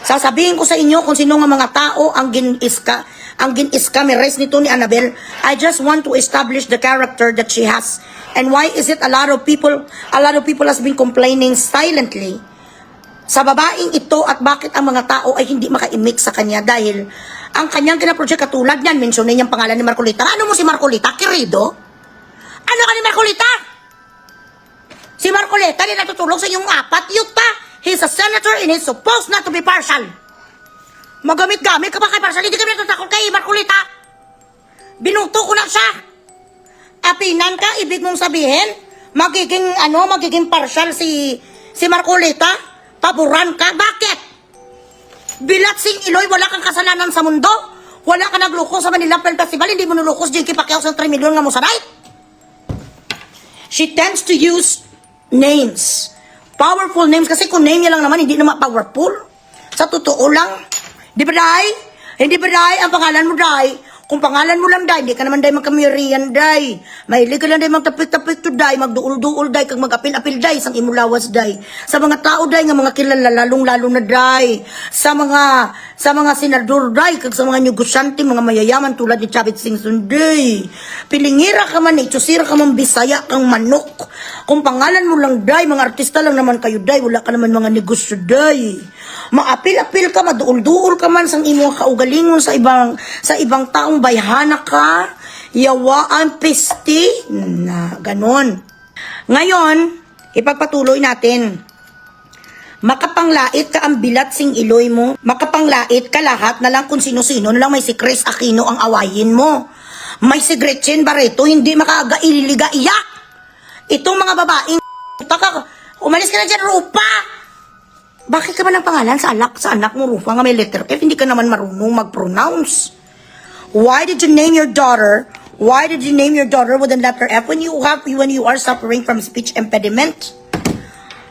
Sasabihin ko sa inyo kung sino nga mga tao ang gin-iskameres nito ni Annabel. I just want to establish the character that she has. And why is it a lot of people has been complaining silently sa babaeng ito at bakit ang mga tao ay hindi maka-imik sa kanya dahil ang kanyang kinaproject katulad niyan, mention niyang pangalan ni Marcolita. Ano mo si Marcolita? Querido? Ano ka ni Marcolita? Si Marcolita din natutulog sa inyong apat, yuta. He's a senator and he's supposed not to be partial. Magamit-gamit ka pa kay partial, hindi kami natatakot kay Marcolita. Binuto ko na siya. Apinan ka, ibig mong sabihin, magiging partial si Marcolita? Paboran ka? Bakit? Bilatsing Iloy, wala kang kasalanan sa mundo? Wala ka naglukos sa Manila Film Festival, hindi mo nulukos Jinky Pacquiao sa 3 milyon nga mo sanay? She tends to use names. Powerful names, kasi kung name niya lang naman, hindi naman powerful. Sa totoo lang. Di ba, Day? Hindi ba, Day? Ang pangalan mo, Day? Kung pangalan mo lang, Day, hindi ka naman, Day, magkamirian, Day. Mahilig ka lang, Day, magtapik-tapik to, Day, magduul-duul, Day, kag mag-apil-apil, Day, sang imulawas, Day. Sa mga tao, Day, nga mga kilala, lalong-lalo na, Day. Sa mga senador, Day, kag sa mga negosyante, mga mayayaman, tulad ni Chavit Singson, Day. Pilingira ka man, itsusira ka man, bisaya kang manok. Kung pangalan mo lang, Day, mga artista lang naman kayo, Day, wala ka naman mga negosyo, Day. Maapil-apil ka, maduul-duul ka man, sang imong kaugalingon sa ibang taong bayhana ka, yawaan pesti, na ganon. Ngayon, ipagpatuloy natin. Makapanglait ka ang Bilatsing Iloy mo, makapanglait ka lahat na lang kung sino-sino na lang may si Chris Aquino ang awayin mo. May si Gretchen Barreto, hindi makagailiga-iyak. Itong mga babaeng umalis ka na dyan, Rupa! Bakit ka ba ng pangalan sa anak mo, Rupa, nga may letter F, hindi ka naman marunong mag-pronounce? Why did you name your daughter with a letter F when you are suffering from speech impediment?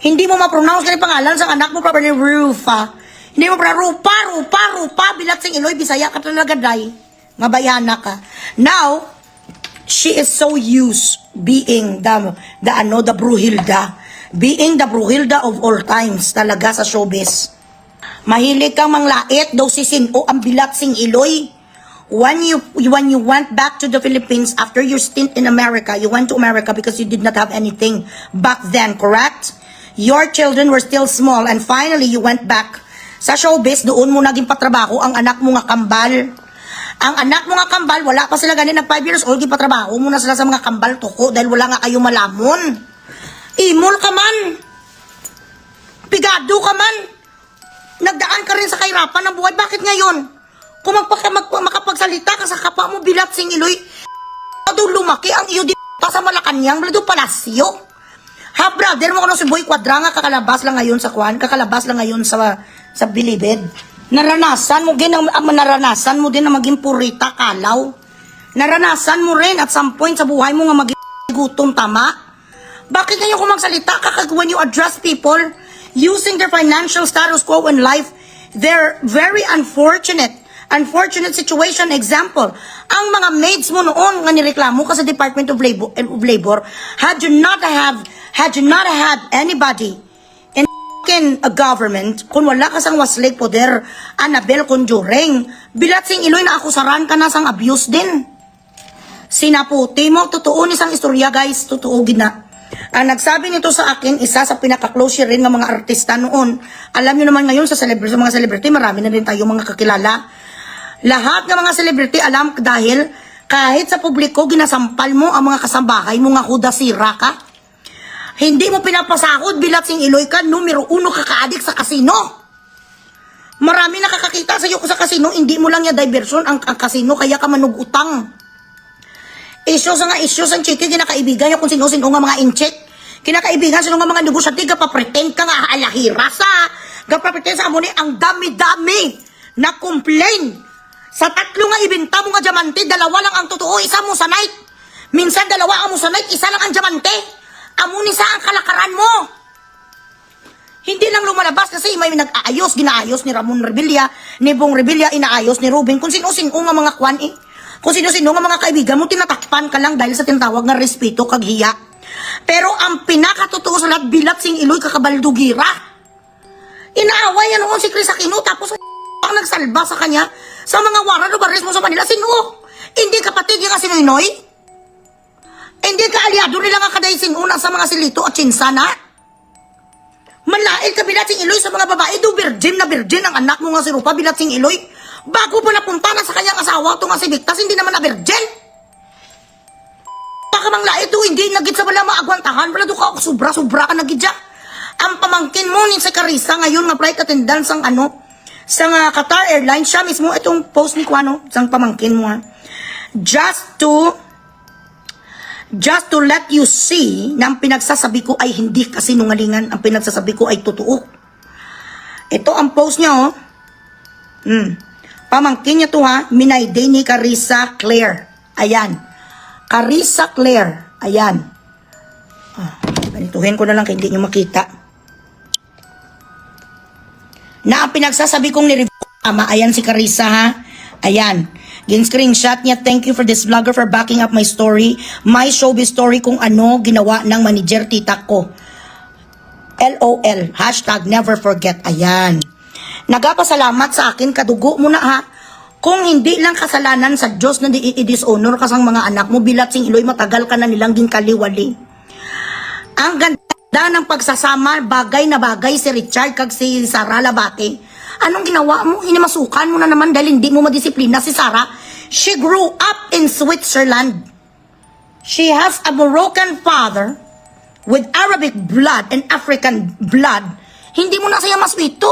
Hindi mo ma-pronounce ka ng pangalan sa anak mo, properly Rufa. Hindi mo Rupa, Bilatsing Iloy, Bisaya ka talaga, Day. Nga bayana ka. Now, she is so used being the Bruhilda. Being the Bruhilda of all times talaga sa showbiz. Mahilig kang manglait, daw si Sino ang Bilatsing Iloy. When you went back to the Philippines after your stint in America, you went to America because you did not have anything back then, correct? Your children were still small and finally you went back sa showbiz, doon mo naging patrabaho ang anak mo nga kambal. Ang anak mo nga kambal, wala pa sila ganin ng 5 years old, patrabaho mo na sila sa mga kambal tuko dahil wala nga kayo malamon. Imol ka man. Pigado ka man. Nagdaan ka rin sa kahirapan ng buhay. Bakit ngayon? Kung makapagsalita ka sa kapwa mo, Bilatsing Iloy, lumaki ang iyo dito sa Malacanang, Blado Palacio. Ha, brother mo si Boy Quadrang, kakalabas lang ngayon sa Kwan, kakalabas lang ngayon sa Bilibid. Naranasan mo din na maging purita, kalaw. Naranasan mo rin at some point sa buhay mo nga maging gutom, tama? Bakit ngayon kung magsalita ka when you address people using their financial status quo in life, they're very unfortunate situation. Example, ang mga maids mo noon nga nireklamo ka sa Department of Labor, had you not had anybody in a government, kung wala ka sang waslig poder, Annabel Conjuring, Bilatsing Iloy na akusaran ka na sang abuse din. Sinaputi mo, totoo ni sang istorya, guys, totoo gina. Ang nagsabi nito sa akin, isa sa pinaka-close rin ng mga artista noon. Alam nyo naman ngayon sa mga celebrity, marami na rin tayo mga kakilala. Lahat ng mga celebrity alam dahil kahit sa publiko, ginasampal mo ang mga kasambahay mo nga hudasira ka. Hindi mo pinapasahod, Bilatsing Iloy ka, numero 1 kakaadik sa kasino. Marami nakakakita sa iyo sa kasino, hindi mo lang yung diversion ang kasino, kaya ka manugutang. Issues ang chiki, kinakaibigan niya kung sino-sino nga mga incheck. Kinakaibigan sino nga mga negosyante, kapapretend ka nga alahira sa, kapapretend sa amuni, ang dami-dami na complain. Sa 3 nga ibinta mo nga diamante, 2 lang ang totoo, isa mo sa night. Minsan 2 ang mo sa night, isa lang ang diamante. Amuni sa ang kalakaran mo. Hindi lang lumalabas kasi may nag-aayos, ginaayos ni Ramon Revilla, ni Bong Revilla, inaayos ni Ruben, kung sino-sino nga mga kwan eh. Kung sino-sino nga mga kaibigan mo, tinatakpan ka lang dahil sa tinatawag na respeto kag hiya. Pero ang pinakatotoo sa lahat, Bilatsing Iloy, kakabaldugira. Inaaway yan noon si Chris Aquino, tapos ang nagsalba sa kanya sa mga waran o baris mo sa Manila. Sino? Hindi kapatid yung Sinoynoy? Hindi ka aliado nila nga kaday sinuna sa mga silito at chinsana? Manlail ka Bilatsing Iloy sa mga babae, do virgin na virgin ang anak mo nga si Rupa Bilatsing Iloy. Bago pa napunta na sa kanyang asawa, ito nga si Victas, hindi naman na virgin. Baka manglait do, hindi nagit sa wala maagwantahan, wala do ka, sobra-sobra ka nagit dyan. Ang pamangkin mo ni si Carissa ngayon nga flight attendant sang sa Qatar Airlines, siya mismo itong post ni Kuano, sang pamangkin mo ha. Just to let you see na ang pinagsasabi ko ay hindi kasinungalingan, ang pinagsasabi ko ay totoo. Ito ang post niya oh. Pamangkin niya to ha, Minayday ni Carissa Claire. Ayan. Carissa Claire. Ayan. Ganituhin ko na lang kaya hindi niyo makita. Na ang pinagsasabi kong ni-review tama, ayan si Carissa ha. Ayan. Gin-screenshot niya, thank you for this vlogger for backing up my story. My showbiz story kung ano ginawa ng manager tita ko. LOL. Hashtag never forget. Ayan. Nagapasalamat sa akin, kadugo mo na ha. Kung hindi lang kasalanan sa Diyos na i-dishonor ka sang mga anak mo, Bilatsing Iloy, matagal ka na nilang ginkaliwali. Ang ganda ng pagsasama, bagay na bagay si Richard kag si Sara Labate. Anong ginawa mo? Inimasukan mo na naman dahil hindi mo madisiplina si Sara. She grew up in Switzerland. She has a Moroccan father with Arabic blood and African blood. Hindi mo na siya maswito.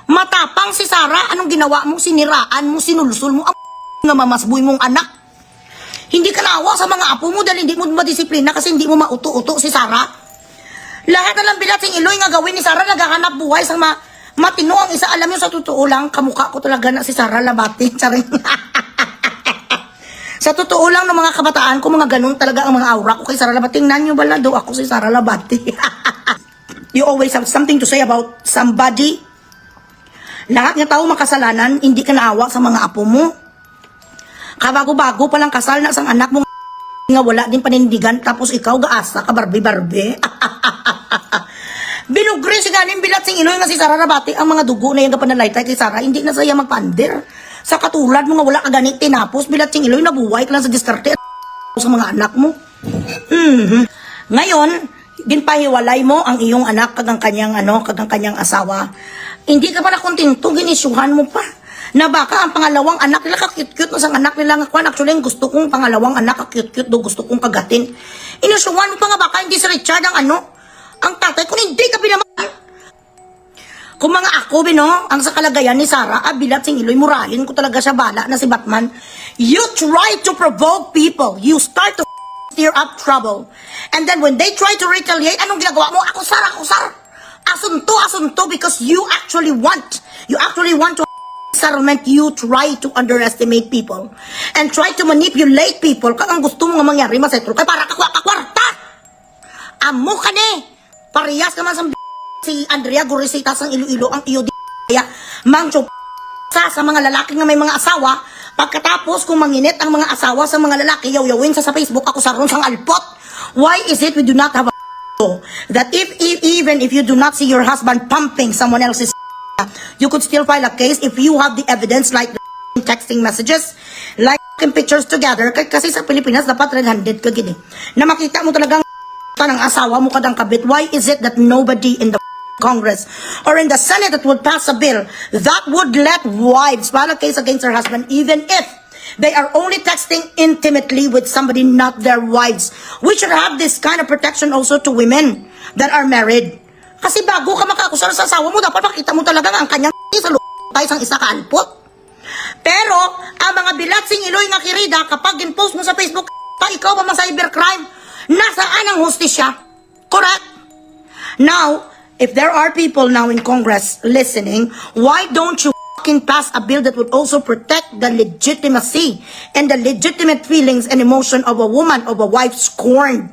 Matapang si Sara. Anong ginawa mo? Siniraan mo, sinulsul mo ang nga mamasboy mong anak. Hindi ka naawa sa mga apo mo dahil hindi mo madisiplina kasi hindi mo mauto-uto si Sara. Lahat na lang Bilatsing Iloy nga gawin ni Sara, naghahanap buhay sa matino ang isa. Alam nyo sa totoo lang, kamukha ko talaga na si Sara Labate. Charing. Sa totoo lang ng mga kabataan ko, mga ganun talaga ang mga aura ko kay Sara Labate. Tingnan nyo bala daw ako si Sara Labate. You always have something to say about somebody. Lahat ng tao makasalanan, hindi ka naawa sa mga apo mo. Kabago-bago palang kasal na sang anak mo nga wala din panindigan, tapos ikaw gaasa ka barbe-barbe. Binugri si ganing Bilatsing Iloy nga si Sara Labate ang mga dugo na yung kapanalaytay kay Sara, hindi na saya magpander. Sa katulad mo nga wala ka ganit tinapos, Bilatsing Iloy, nabuhay ka lang sa diskarte sa mga anak mo. Ngayon, ginpahiwalay mo ang iyong anak kagang kanyang asawa. Hindi ka pa na kontento, ginisyuhan mo pa. Na baka ang pangalawang anak nila ka-cute-cute na sang anak nila nga kwan. Actually, gusto kong pangalawang anak ka-cute-cute do, gusto kong kagatin. Inisyuhan mo pa nga baka hindi si Richard ang ang tatay kung hindi ka pinamahal. Kung mga ako, ang sa kalagayan ni Sara, Bilatsing Iloy, murahin ko talaga siya bala na si Batman. You try to provoke people. You start to stir up trouble. And then when they try to retaliate, anong ginagawa mo? Ako, Sara. Asunto, because you actually want to settlement. You try to underestimate people and try to manipulate people. Kung ang gusto mo nga mangyari, masetro kay para kakwarta. Amo ka ne. Parehas ka man sa si Andrea Gorisita sang Iloilo ang iyo kaya mangcho sa mga lalaki nga may mga asawa. Pagkatapos kung manginit ang mga asawa sa mga lalaki, yaw-yawin sa Facebook, ako saron sang alpot. Why is it we do not have that even if you do not see your husband pumping someone else's, you could still file a case if you have the evidence like the texting messages, like pictures together, kasi sa Pilipinas dapat red-handed ka gini na makita mo talagang ng asawa mo kadang kabit. Why is it that nobody in the Congress or in the Senate that would pass a bill that would let wives file a case against their husband even if they are only texting intimately with somebody not their wives? We should have this kind of protection also to women that are married. Kasi bago ka makakusar sa asawa mo, dapat makita mo talaga ang kanyang sa tayo sang isa kaalpot. Pero, ang mga Bilatsing Iloy nga kirida, kapag in-post mo sa Facebook, ikaw pa mga cybercrime, nasaan ang hustisya? Correct? Now, if there are people now in Congress listening, why don't you pass a bill that would also protect the legitimacy and the legitimate feelings and emotion of a woman, of a wife scorned?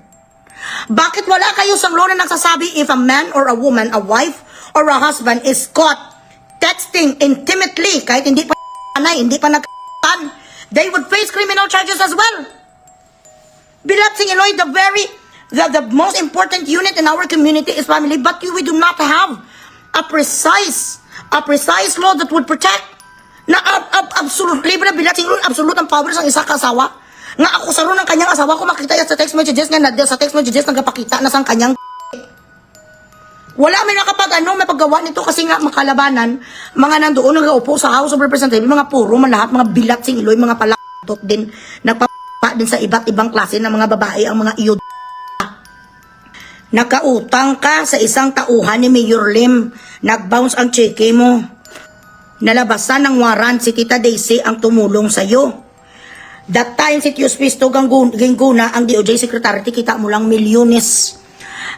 Bakit wala kayo sa law na nagsasabi if a man or a woman, a wife or a husband is caught texting intimately, kahit hindi pa hindi pa nagkatan, they would face criminal charges as well. Bilatsing Iloy, the most important unit in our community is family, but we do not have a precise law that would protect na absolutely na bilating rule, absolute ang power sa isa kasawa. Nga ako sa ron ng kanyang asawa ko makita yan sa text messages nga sa text messages nagpakita na sang kanyang wala may may paggawa nito kasi nga makalabanan, mga nandoon nag-uupo sa House of Representatives, mga puro man lahat, mga bilat sing iloy, mga palaktot din, nagpapa din sa iba't ibang klase ng mga babae, ang mga iyo. Nakautang ka sa isang tauhan ni Mayor Lim, nag-bounce ang cheque mo. Nalabasan ng warrant si Tita Daisy ang tumulong sa'yo. That time si Teospisto Gingguna, ang DOJ Secretary, kita mo lang milyones.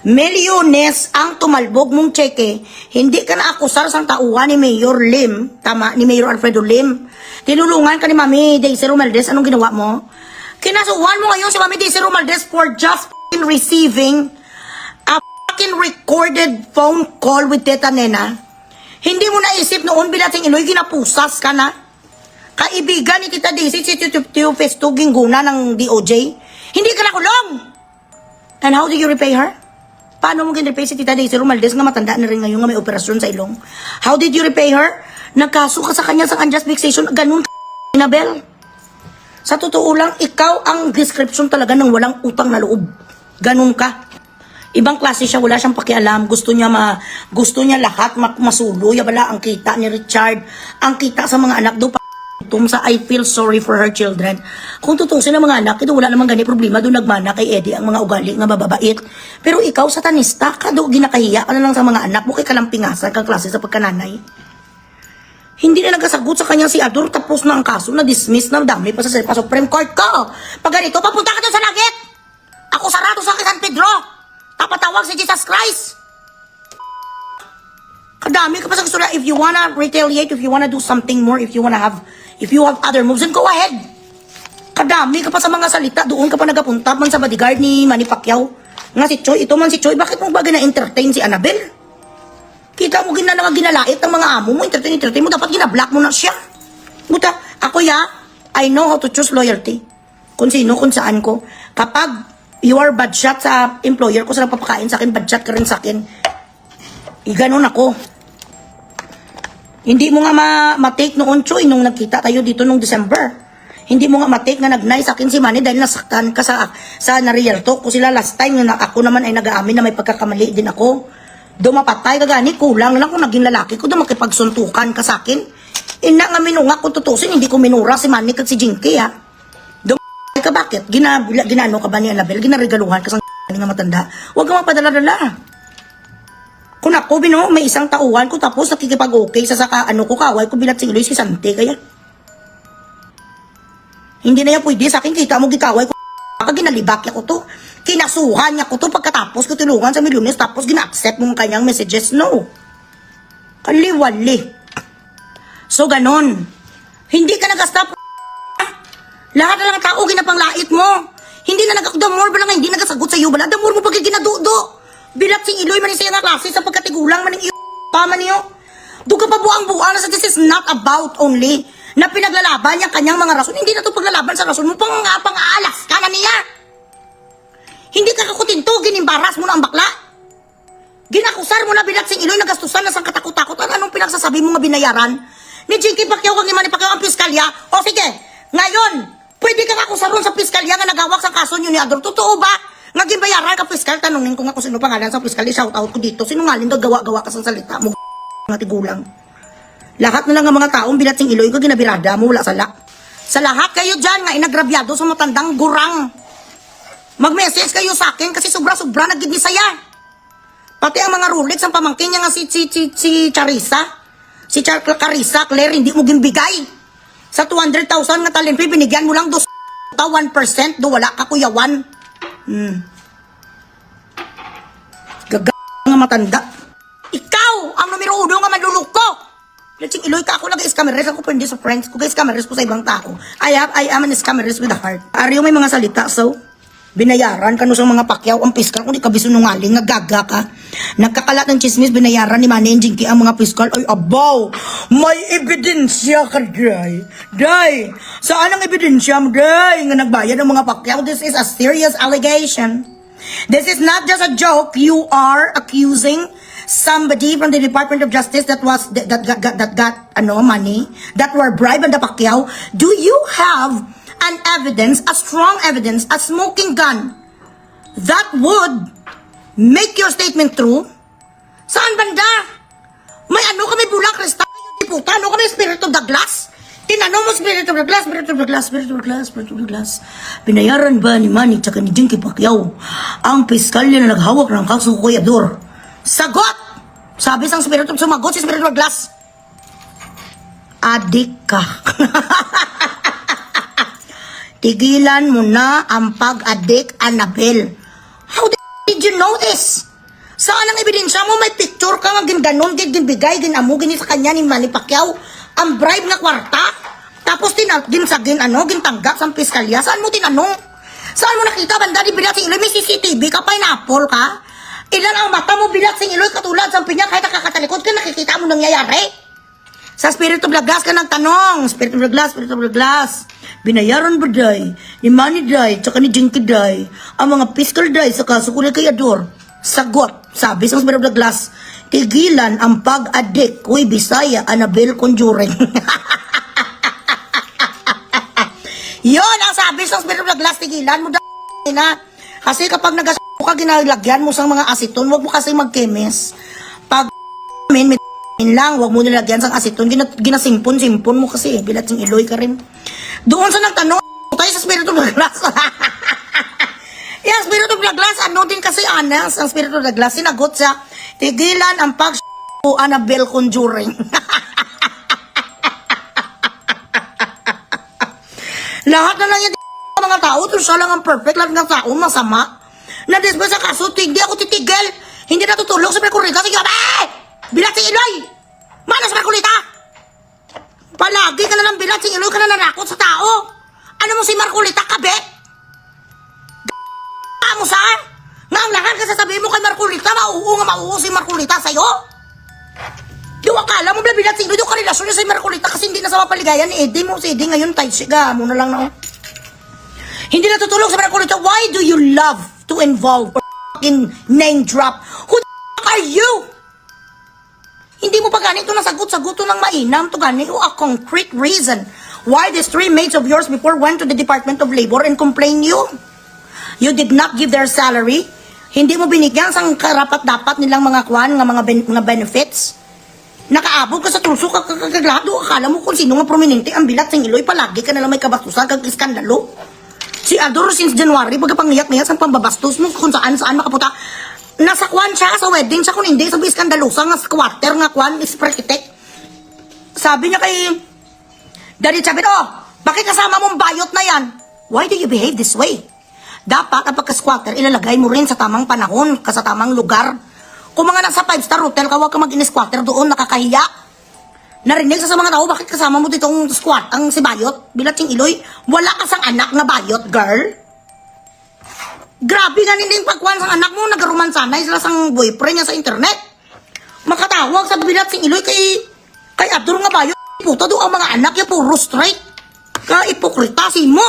Milyones ang tumalbog mong cheque, hindi ka naakusar sa tauhan ni Mayor Lim, tama, ni Mayor Alfredo Lim. Tinulungan ka ni Mami Daisy Romualdez, anong ginawa mo? Kinasuhan mo ngayon si Mami Daisy Romualdez for just receiving a recorded phone call with Teta Nena. Hindi mo naisip noon bilating iloy, ginapusas ka na. Kaibigan ni Tita Daisy, si Teospisto Gingguna ng DOJ. Hindi ka nakulong. And how do you repay her? Paano mo ginrepay si Tita Daisy Romualdez nga matanda na rin ngayon nga may operasyon sa ilong? How did you repay her? Nagkaso ka sa kanya sa unjust vexation. Ganun ka, Inabel. Sa totoo lang, ikaw ang description talaga ng walang utang na loob. Ganun ka. Ibang klase siya, wala siyang pakialam. Gusto niya lahat masuloy. Wala ang kita ni Richard. Ang kita sa mga anak do sa I feel sorry for her children. Kung tutusin ng mga anak, ito wala namang gani problema. Doon nagmana kay Eddie ang mga ugali nga mababait. Pero ikaw, satanista, ka do ginakahiya ka na lang sa mga anak mo kay kalampingasan kang klase sa pagkananay. Hindi na nagkasagot sa kanya si Ador, tapos na ang kaso, na-dismiss na dami pa sa Supreme Court ko. Pag ganito, papunta ka doon sa langit. Ako sarado sa San Pedro. Tapatawag si Jesus Christ. Kadami ka pa sa gusto na, if you wanna retaliate, if you wanna do something more, if you have other moves, then go ahead. Kadami ka pa sa mga salita, doon ka pa nagapunta man sa bodyguard ni Manny Pacquiao. Nga si Choi, ito man si Choi, bakit mo ba gina-entertain si Annabel? Kita mo ginalait ng mga amo mo, entertain mo, dapat ginablock mo na siya. Buta, ako I know how to choose loyalty. Kung sino, kung saan ko. Kapag you are bad shot sa employer ko, sa nagpapakain sa akin, bad shot ka rin sa akin. Ganon ako. Hindi mo nga ma-take noon, Choy, nung nagkita tayo dito nung December. Hindi mo nga ma-take nga nag-nice sa akin si Manny dahil nasaktan ka sa na-real talk ko sila last time na ako naman ay nag-aamin na may pagkakamali din ako. Dumapatay ka gani, kulang lang kung naging lalaki ko, makipagsuntukan ka sa akin. Ina nga minunga kung tutusin, hindi ko minura si Manny at si Jinky, ha. Dumapatay ka, bakit? Ginano ka ba ni Annabel? Ginarigaluhan ka sa nga matanda? Huwag ka mapadala-dala. Kung ako, may isang tauhan ko tapos nakikipag-okay sa kaway ko bilat singiloy si Sante, kaya. Hindi na yan pwede sa akin, kita mo gikaway ko, ginalibak ko to. Kinasuhan niya ko to pagkatapos ko tulungan sa milyones tapos gina-accept mong kanyang messages, no. Kaliwali. So, ganon. Hindi ka nag-stop. Lahat na lang tao, ginapanglait mo. Hindi na damor ba lang, hindi nagasagot sa iyo, bala, damor mo pag ginadudo. Bilat sing iloy man siya nga klase sa pagkatigulang man ng iyo tama niyo. Duga pa buang-buang na sa this is not about only na pinaglalaban yung kanyang mga rason. Hindi na to paglalaban sa rason mo pang-aalas ka na niya. Hindi ka kakutinto, ginimbaras mo na ang bakla. Ginakusar mo na bilat sing iloy, nagastusan na sang katakot-takot. Anong pinagsasabi mo nga binayaran? Ni Jinky Pacquiao kang Manny Pacquiao ang piskalya? O sige, ngayon, pwede ka kakusar ron sa piskalya nga nagawak sa kaso nyo ni Ador. Totoo ba? Naging bayaran ka piskal, tanongin ko nga kung sino pangalan sa piskal, shout out ko dito. Sinungaling daw gawa-gawa ka sa salita mo, mga tigulang. Lahat na lang ang mga taong bilat sing iloy ko, ginabirada mo, wala sala. Sa lahat kayo dyan, nga inagrabyado sa matandang gurang. Mag-message kayo sa akin kasi sobra-sobra nagidnisaya. Pati ang mga Rolex, ang pamangkin niya nga si Charissa, si Carissa, Claire, hindi mo gimbigay. Sa 200,000 nga talent fee, binigyan mo lang 1%, do wala ka kuyawan. Nga matanda. Ikaw ang numero 1 nga manluluko. Letsing iloy ka ako nag-scammerist ako pwede sa friends ko. Scammerist ko sa ibang tao. I am an scammerist with a heart. Ariyo may mga salita, so binayaran ka no sa mga Pacquiao ang piskal kung di ka bisunungaling, nagaga ka. Nagkakalat ng chismis, binayaran ni Manny and Jinky ang mga piskal. Ay, abaw! May ebidensya ka, Day! Day! Saan ang ebidensya mo, Day? Nga nagbayad ng mga Pacquiao. This is a serious allegation. This is not just a joke. You are accusing somebody from the Department of Justice that got money, that were bribed by the Pacquiao, do you have an evidence, a strong evidence, a smoking gun that would make your statement true? Saan banda? May ano kami bulak, Krista? Puta, ano kami Spirit of the Glass? Tinanong mo Spirit of the Glass, Spirit of the Glass, Spirit of the Glass, Spirit of the Glass. Binayaran ba ni Manny tsaka ni Jinky Pacquiao ang piskalya na naghawak ng kaso kay Ador? Sagot! Sabi sang Spirit of sumagot si Spirit of the Glass. Adik ka. Tigilan mo na ang pag-adik, Annabel. How did you know this? Saan ang ebidensya mo? May picture ka nga ginganon, ginbigay, ginamu, gini sa kanya ni Manny Pacquiao. Ang bribe na kwarta. Tapos gintanggap sa piskalya. Saan mo tinanong? Saan mo nakita banda ni Bilat Sing Iloy? May CCTV ka, pineapple ka? Ilan ang mata mo Bilat Sing Iloy katulad sa pinya kahit nakakatalikod ka, nakikita mo nangyayari? Sa Spirit of the Glass ka nagtanong. Spirit of the Glass, Spirit of the Glass. Binayaran ba day, ni Manny day, tsaka ni Jinky day, ang mga fiscal day sa kaso kulay kay Ador? Sagot. Sabi sa Spirit of the Glass, tigilan ang pag-adik, kuy Bisaya, Annabel Conjuring. Yon ang sabi sa Spirit of the Glass, tigilan mo na. Kasi kapag nag-asawa ka, ginalagyan mo sa mga asiton, huwag mo kasi mag-chemis. Pag may lang, huwag mo nilagyan sa asiton, ginasimpon-simpon mo kasi, Bilat Sing Iloy ka rin. Doon sa nagtanong, tayo sa Spirit of the Glass. Yung Spirit of the Glass, ano din kasi Anas, ang Spirit of the Glass, sinagot siya, tigilan ang Annabel Conjuring. Lahat na lang yung mga tao, ito siya lang ang perfect, lahat ng tao, masama. Na-dismiss sa kaso, hindi ako titigil, hindi natutulog sa Merculita, sige, Bilat Sing Iloy! Mana sa Merculita! Palagi ka na lang Bilat Sing Iloy, ka na nanakot sa tao. Ano mo si Merculita, kabe? Mo saan? Nga ang lahat ka sasabihin mo kay Merculita, mauuu si Merculita sa'yo? Yung akala mo, Bilat Sing Iloy, yung karelasyon niya sa Merculita kasi hindi na sa mapaligayan ni Eddie mo. Si Eddie ngayon, tight siga. Muna lang na. Hindi natutulog sa Merculita. Why do you love to involve or fucking name drop? Who the fuck are you? Hindi mo pa ganito na sagot-sagot ng mainam to ganito a concrete reason why these 3 maids of yours before went to the Department of Labor and complained you. You did not give their salary. Hindi mo binigyan sang karapat-dapat nilang mga mga benefits. Nakaabot ka sa tulso, kakaglado. Akala mo kung sino nga prominente ang Bilat Sing Iloy. Palagi ka nalang may kabastusan, kag-iskandalo. Si Ador since January, pagkapangiyak-niyak sa pambabastos mo kung saan makaputa. Nasa kwan siya, sa wedding siya, kung hindi, sabi iskandalosa nga squatter nga kwan, is architect. Sabi niya kay Daddy Chabit, bakit kasama mong bayot na yan? Why do you behave this way? Dapat, ang pagka-squatter, ilalagay mo rin sa tamang panahon, sa tamang lugar. Kung mga nasa 5-star hotel ka, huwag ka mag-in-squatter doon, nakakahiya. Narinig sa mga tao, bakit kasama mo ditong squat, ang si Bayot, Bilat Sing Iloy? Wala ka sang anak na Bayot, girl. Grabe nga hindi yung pagkuhan sa anak mo, nagaromansanay sila sang boyfriend niya sa internet. Makatawag sa Bilat Sing Iloy kay Abdul nga Bayot. Puto doon ang mga anak niya, puro straight. Ka ipokrita si mo.